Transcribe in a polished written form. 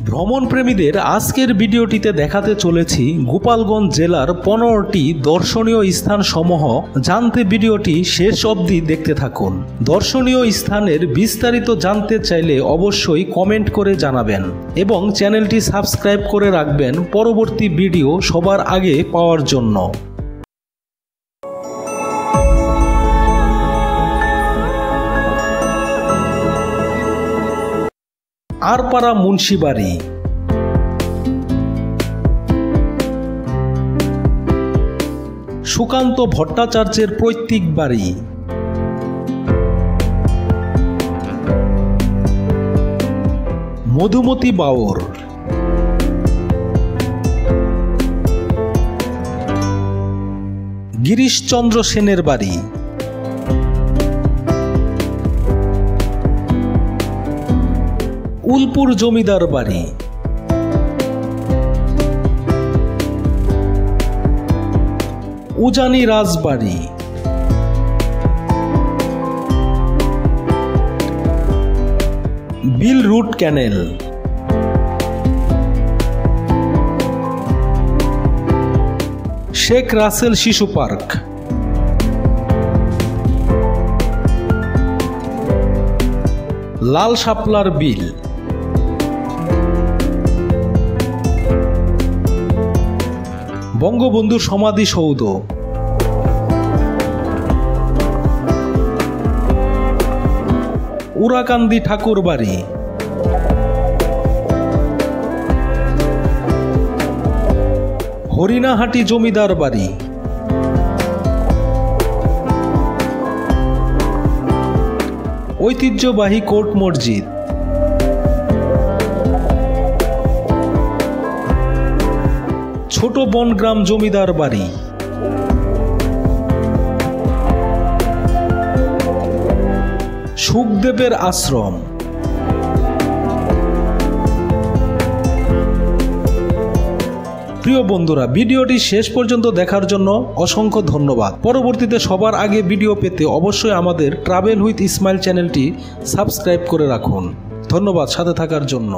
ভ্রমণ প্রেমীদের আজকের ভিডিওটিতে দেখাতে চলেছি গোপালগঞ্জ জেলার 15টি দর্শনীয় স্থানসমূহ। জানতে ভিডিওটি শেষ অবধি দেখতে থাকুন। দর্শনীয় স্থানের বিস্তারিত জানতে চাইলে অবশ্যই কমেন্ট করে জানাবেন এবং চ্যানেলটি সাবস্ক্রাইব করে রাখবেন পরবর্তী ভিডিও সবার আগে পাওয়ার জন্য। আরপাড়া মুন্সিবাড়ি। সুকান্ত ভট্টাচার্যের পৈতৃক বাড়ি। মধুমতি বাউর। গিরিশচন্দ্র সেনের বাড়ি। উলপুর জমিদার বাড়ি। উজানি রাজবাড়ি। বিল রুট ক্যানেল। শেখ রাসেল শিশু পার্ক। লাল শাপলার বিল। বঙ্গবন্ধু সমাধিসৌধ। উরাকান্দি ঠাকুর বাড়ি। হরিণাহাটি জমিদার বাড়ি। ঐতিহ্যবাহী কোর্ট মসজিদ। ছোট বনগ্রাম জমিদার বাড়ি। সুখদেবের আশ্রম। প্রিয় বন্ধুরা, ভিডিওটি শেষ পর্যন্ত দেখার জন্য অসংখ্য ধন্যবাদ। পরবর্তীতে সবার আগে ভিডিও পেতে অবশ্যই আমাদের ট্রাভেল উইথ ইসমাইল চ্যানেলটি সাবস্ক্রাইব করে রাখুন। ধন্যবাদ সাথে থাকার জন্য।